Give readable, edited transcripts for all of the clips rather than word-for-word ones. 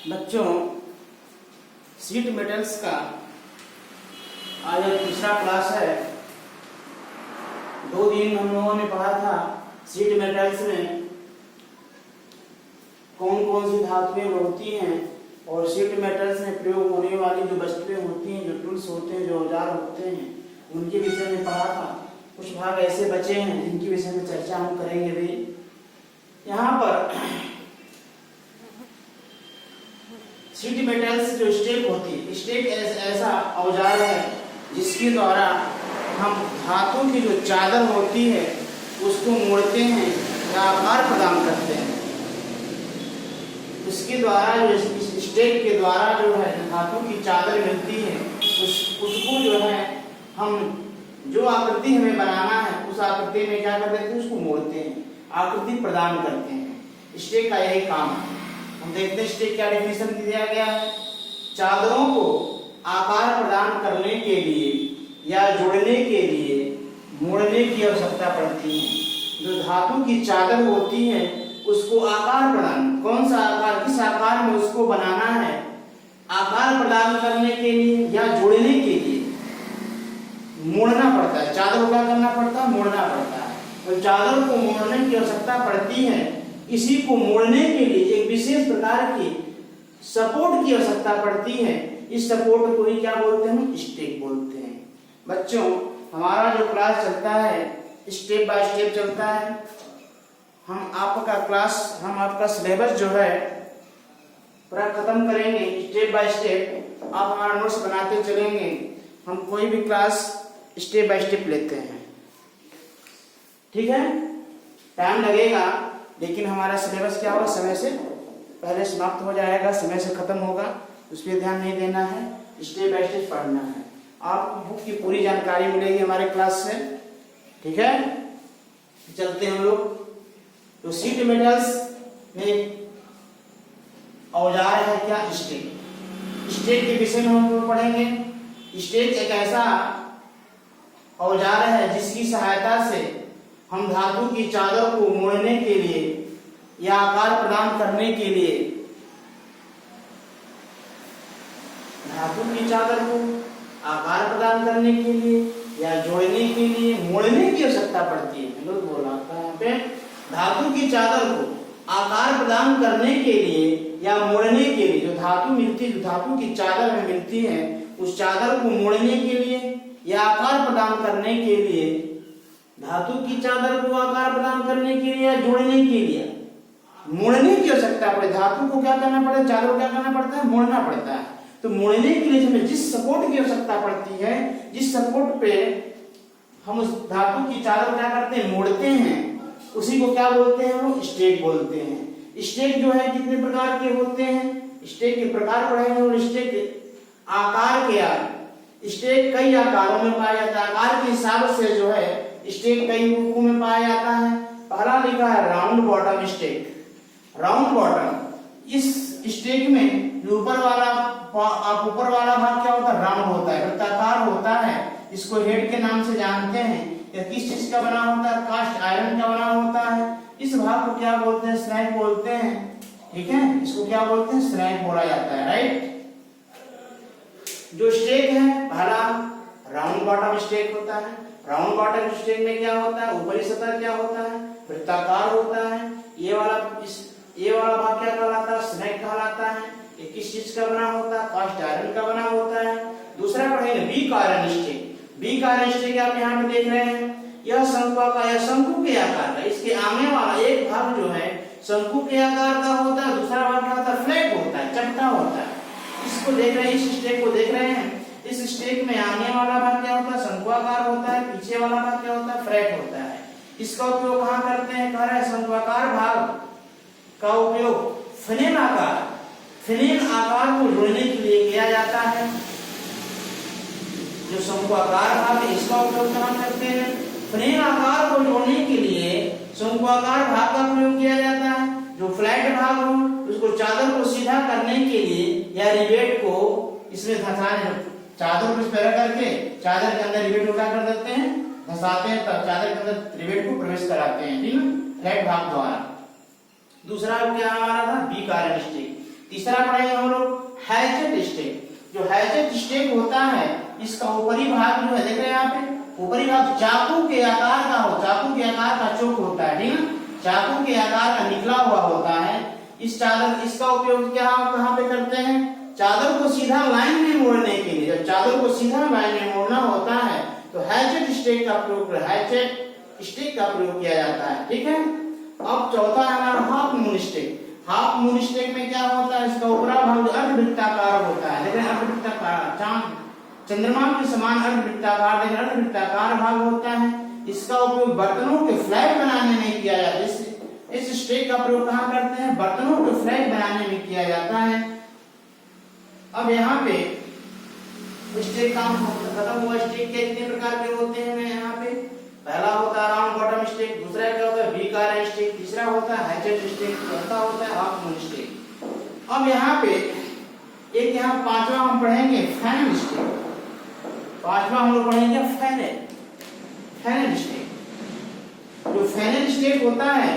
बच्चों, seat metals का आज तीसरा क्लास है। 2 दिन हम लोगों ने पढ़ा था सीट मेटल्स में कौन कौन सी धातुएं होती हैं और सीट मेटल्स में प्रयोग होने वाली जो वस्तुएं होती हैं, जो टूल्स होते हैं, जो औजार होते हैं, उनके विषय में पढ़ा था। कुछ भाग ऐसे बचे हैं जिनके विषय में चर्चा हम करेंगे भी। यहाँ पर सीट मेटल्स जो स्टेक होती है, स्टेक ऐसा औजार है जिसके द्वारा हम धातु की जो चादर होती है उसको मोड़ते हैं या आकार प्रदान करते हैं। इसके द्वारा जो स्टेक के द्वारा जो है धातु की चादर मिलती है उसको जो है हम जो आकृति हमें बनाना है उस आकृति में क्या कर देते हैं, उसको मोड़ते हैं, आकृति प्रदान करते हैं। स्टेक का यही काम है। हम देखते हैं स्टेक क्या डेफिनेशन दिया गया है। चादरों को आकार प्रदान करने के लिए या जोड़ने के लिए मोड़ने की आवश्यकता पड़ती है। जो धातु की चादर होती है उसको आकार प्रदान, कौन सा आकार, किस आकार में उसको बनाना है, आकार प्रदान करने के लिए या जोड़ने के लिए मोड़ना पड़ता है। चादर को क्या करना पड़ता है, मोड़ना पड़ता है। तो चादर को मोड़ने की आवश्यकता पड़ती है। इसी को मोड़ने के लिए एक विशेष प्रकार की सपोर्ट की आवश्यकता पड़ती है। इस सपोर्ट को ही क्या बोलते हैं, स्टेक बोलते हैं। बच्चों, हमारा जो क्लास चलता है स्टेप बाय स्टेप चलता है। हम आपका सिलेबस जो है पूरा खत्म करेंगे स्टेप बाय स्टेप। आप हमारा नोट्स बनाते चलेंगे। हम कोई भी क्लास स्टेप बाय स्टेप लेते हैं, ठीक है। टाइम लगेगा लेकिन हमारा सिलेबस क्या होगा, समय से पहले समाप्त हो जाएगा, समय से खत्म होगा। उस पर ध्यान नहीं देना है, स्टेप बाय स्टेप पढ़ना है। आपको बुक की पूरी जानकारी मिलेगी हमारे क्लास से, ठीक है। चलते हैं हम लोग। तो सीट मेटल्स में औजार है क्या, स्टेक। स्टेक के विषय में हम लोग पढ़ेंगे। स्टेक एक ऐसा औजार है जिसकी सहायता से हम धातु की चादर को मोड़ने के लिए या आकार प्रदान करने के लिए, धातु की चादर को आकार प्रदान करने के लिए या जोड़ने के लिए मोड़ने की आवश्यकता पड़ती है। लोग बोला यहाँ पे धातु की चादर को आकार प्रदान करने के लिए या मोड़ने के लिए जो धातु मिलती है, जो धातु की चादर में मिलती है, उस चादर को मोड़ने के लिए या आकार प्रदान करने के लिए, धातु की चादर को आकार प्रदान करने के लिए या जोड़ने के लिए मोड़ने की आवश्यकता पड़े। धातु को क्या करना पड़ता है, चादर को क्या करना पड़ता है, मोड़ना पड़ता है। तो मोड़ने के लिए हमें जिस सपोर्ट की आवश्यकता पड़ती है, जिस सपोर्ट पे हम उस धातु की चादर क्या करते हैं, मोड़ते हैं, उसी को क्या बोलते हैं, वो स्टेक बोलते हैं। स्टेक जो है कितने प्रकार के होते हैं, स्टेक के प्रकार पढ़ेंगे। और स्टेक आकार के स्टेक कई आकारों में पाया जाता है। आकार के हिसाब से जो है स्टेक कई रूपों में पाया जाता है। पहला लिखा है round bottom stake. Round bottom, इस स्टेक में जो ऊपर वाला भाग क्या होता है, राउंड होता है, वृत्ताकार होता है। इसको हेड के नाम से जानते हैं। यह किस चीज का बना होता है, कास्ट आयरन का बना होता है। इस भाग को क्या बोलते हैं, स्नैक बोलते हैं, ठीक है। इसको क्या बोलते हैं, स्नैक बोला जाता है, राइट। जो स्टेक है पहला राउंड बॉटम स्टेक होता है। राउंड बॉटम स्टेक में क्या होता है, ऊपरी सतह क्या होता है, वृत्ताकार होता है। ये वाला भाग क्या कहलाता है, स्नैक कहलाता है। ये किस चीज का बना होता है, कास्ट आयरन का बना होता है। दूसरा पढ़ेंगे beak iron stake. Beak iron stake आप यहाँ पे देख रहे हैं, यह शंकु के आकार का, इसके आगे वाला एक भाग जो है शंकु के आकार का होता है, दूसरा भाग क्या होता है, फ्लैट होता है, चपटा होता है। इसको देख रहे हैं, इस स्टेक को देख रहे हैं। इस स्टेक में आगे वाला भाग क्या होता है, शंक्वाकार होता है, पीछे वाला भाग क्या होता है, फ्लैट होता है। इसका उपयोग कहाँ करते हैं, कह रहे हैं शंक्वाकार भाग का उपयोग फ्रेम आकार को जोड़ने के लिए किया जाता है। जो शंक्वाकार भाग है इसका उपयोग कहाँ करते हैं, फ्रेम आकार को जोड़ने के लिए शंक्वाकार भाग का प्रयोग किया जाता है। जो फ्लैट भाग हो उसको चादर को सीधा करने के लिए या रिवेट को इसमें धंसाने, चादर को इस तरह करके चादर के अंदर रिवेट को क्या कर देते हैं, धंसाते हैं, तब चादर के अंदर रिवेट को प्रवेश कराते हैं, ठीक है, फ्लैट भाग द्वारा। दूसरा क्या हमारा था, बीक आयरन स्टेक। तीसरा पढ़ेंगे हम लोग हैचेट स्टेक। जो हैचेट स्टेक होता है इसका ऊपरी भाग जो है देख रहे हैं यहाँ पे, ऊपरी भाग चाकू के आकार का हो, चाकू के आकार का चोक होता है, ठीक है, चाकू के आकार का निकला हुआ होता है। इस चादर, इसका उपयोग क्या कहाँ पे करते हैं, चादर को सीधा लाइन में मोड़ने के लिए। जब चादर को सीधा लाइन में मोड़ना होता है तो हैचेट स्टेक का प्रयोग, हैचेट स्टेक का प्रयोग किया जाता है, ठीक है। अब चौथा है हमारा half moon stake. Half moon stake में क्या होता है, इसका ऊपरा भाग अर्धवृत्ताकार होता है, लेकिन अर्धवृत्ताकार चांद चंद्रमा के समान अर्धवृत्ताकार, लेकिन अर्धवृत्ताकार भाग होता है। इसका उपयोग बर्तनों के फ्लैग बनाने में किया जाता है। इस स्टेक का प्रयोग कहाँ करते हैं, बर्तनों के फ्लैग बनाने में किया जाता है। अब यहाँ पे स्टेक काम खत्म हुआ। स्टेक के कितने प्रकार के होते हैं यहाँ पे, पहला होता है राउंड बॉटम स्टेक, दूसरा क्या होता है वी आकार स्टेक, तीसरा होता है हैचेट स्टेक, चौथा होता है हाफ मून स्टेक। अब यहाँ पे एक यहाँ पांचवा हम पढ़ेंगे फैनल स्टेक। पांचवा हम लोग पढ़ेंगे फैनल स्टेक। जो फैनल स्टेक होता है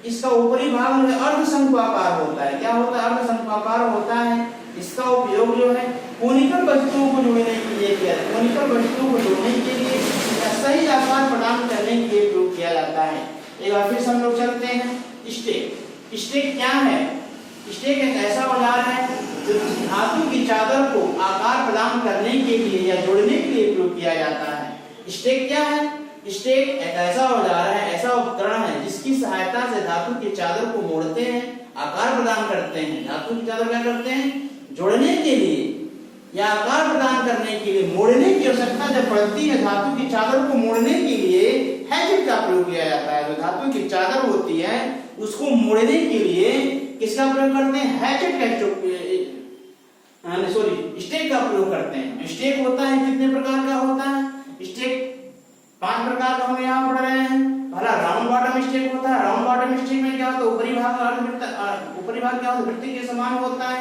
इसका ऊपरी भाग में अर्धशंक्वाकार होता है। क्या होता है, अर्धशंक्वाकार होता है। इसका उपयोग जो है कोनिकल वस्तुओं को जोड़ने के लिए किया जाता है। कोनिकल वस्तुओं को जोड़ने के लिए या सही आकार प्रदान करने के लिए प्रयोग किया जाता है। एक बार फिर हम लोग चलते हैं स्टेक। स्टेक क्या है, स्टेक एक ऐसा औजार है जो धातु की चादर को आकार प्रदान करने के लिए या जोड़ने के लिए प्रयोग किया जाता है। स्टेक क्या है, स्टेक एक ऐसा औजार है, ऐसा उपकरण है जिसकी सहायता से धातु की चादर को मोड़ते हैं, आकार प्रदान करते हैं। धातु की चादर क्या करते हैं, जोड़ने के लिए या आकार प्रदान करने के लिए मोड़ने की आवश्यकता जब पड़ती है, धातु की चादर को मोड़ने के लिए हैचेट का प्रयोग किया जाता है। जो धातु की चादर होती है उसको मोड़ने के लिए किसका प्रयोग करते हैं, हैचेट का स्टेक का प्रयोग करते हैं। स्टेक होता है कितने प्रकार का होता है, स्टेक 5 प्रकार का हम यहाँ पढ़ रहे हैं। पहला राउंड बॉटम स्टेक होता है। राउंड बॉटम स्टेक में क्या होता है, ऊपरी भाग क्या होता है, वृत्त के समान होता है।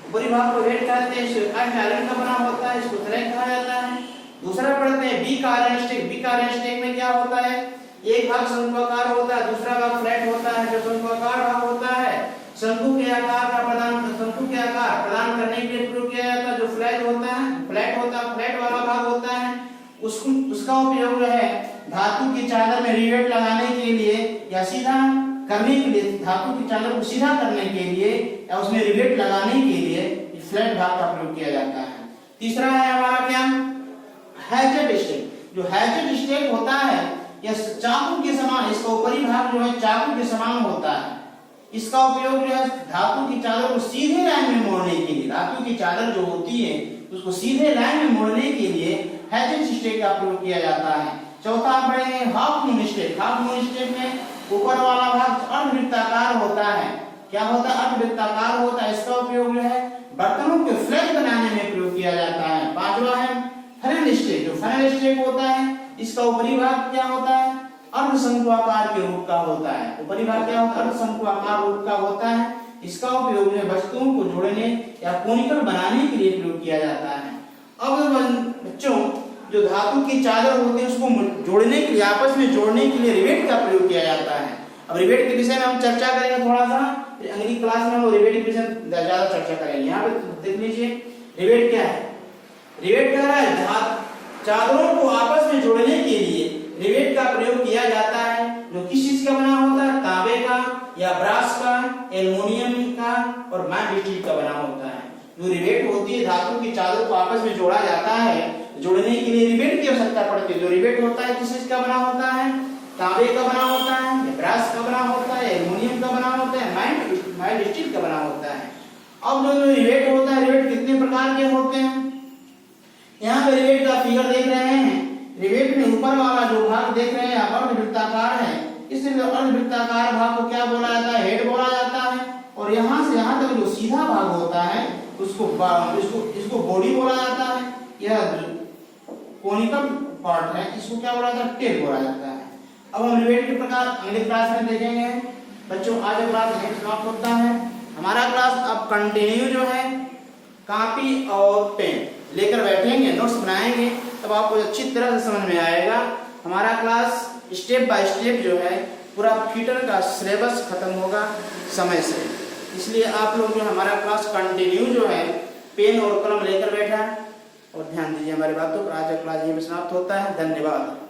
ऊपरी भाग को हेड कहते हैं, इसको आयरन का बना होता है, इसको थ्रेड कहा जाता है। दूसरा पढ़ते हैं beak iron stake. Beak iron stake में क्या होता है, एक भाग शंक्वाकार होता है, दूसरा भाग फ्लैट होता है। जो शंक्वाकार भाग होता है शंकु के आकार प्रदान करने के लिए प्रयोग किया जाता है। जो फ्लैट होता है, फ्लैट वाला भाग होता है, उसका उपयोग है धातु की चादर में रिवेट लगाने के लिए या सीधा करने के लिए, धातु की चादर को सीधा करने के लिए या उसमें रिवेट लगाने के लिए फ्लैट भाग का प्रयोग किया जाता है। तीसरा है हमारा क्या, हैचेट स्टेक। जो हैचेट स्टेक होता है यह चाकू के समान, इसका ऊपरी भाग जो है चाकू के समान होता है। इसका उपयोग जो है धातु की चादर को सीधे लाइन में मोड़ने के लिए, धातु की चादर जो होती है उसको सीधे लाइन में मोड़ने के लिए हैचेट स्टेक का प्रयोग किया जाता है। चौथा पढ़ेंगे half moon stake. Half moon stake में ऊपर वाला भाग अर्धवृत्ताकार होता है। क्या होता है, अर्धवृत्ताकार होता है। इसका उपयोग जो है बर्तनों के फ्लैग बनाने में प्रयोग किया जाता है। पांचवा है फैनल स्टेक। जो फैनल स्टेक होता है इसका ऊपरी भाग क्या होता है, अर्धशंक्वाकार के रूप का होता है। ऊपरी भाग क्या होता है, अर्धशंक्वाकार रूप का होता है। इसका उपयोग जो है वस्तुओं को जोड़ने या कोनिकल बनाने के लिए प्रयोग किया जाता है। अब बच्चों जो धातु की चादर होती है उसको जोड़ने के लिए, आपस में जोड़ने के लिए रिवेट का प्रयोग किया जाता है। अब रिवेट के विषय में हम चर्चा करेंगे थोड़ा सा, अगली क्लास में हम रिवेट के विषय में ज्यादा चर्चा करेंगे। यहाँ पे देख लीजिए रिवेट क्या है। रिवेट कह रहा है चादरों को आपस में जोड़ने के लिए रिवेट का प्रयोग किया जाता है। जो किस चीज का बना होता है, तांबे का या ब्रास का, एल्युमिनियम का और मैट स्टील का बना होता है। जो रिवेट होती है धातु की चादर को आपस में जोड़ा जाता है, जोड़ने के लिए रिवेट की आवश्यकता पड़ती है। जो रिवेट होता है किस चीज का बना होता है, तांबे का बना होता है, या ब्रास का बना होता है, एल्युमिनियम का बना होता है, मैट स्टील का बना होता है। अब जो रिवेट होता है, रिवेट कितने प्रकार के होते हैं, यहाँ पे रिवेट का फिगर देख रहे हैं। रिवेट में ऊपर वाला जो भाग देख रहे हैं अर्धवृत्ताकार है, इसलिए अर्धवृत्ताकार भाग को क्या बोला जाता है, हेड बोला जाता है। और यहाँ से यहाँ तक जो सीधा भाग होता है इसको बॉडी बोला जाता है। यह कोनिकल पार्ट है, इसको क्या बोला जाता है, टेल बोला जाता है। अब हम रिवेट के प्रकार अगले क्लास में देखेंगे। बच्चों आज क्लास यहीं समाप्त होता है। हमारा क्लास अब कंटिन्यू जो है कॉपी और पेन लेकर बैठेंगे, नोट्स बनाएंगे, तब आपको अच्छी तरह से समझ में आएगा। हमारा क्लास स्टेप बाय स्टेप जो है पूरा फीटर का सिलेबस खत्म होगा समय से। इसलिए आप लोग जो हमारा क्लास कंटिन्यू जो है पेन और कलम लेकर बैठा है और ध्यान दीजिए हमारी बातों पर। आज का क्लास यहीं पे समाप्त होता है। धन्यवाद।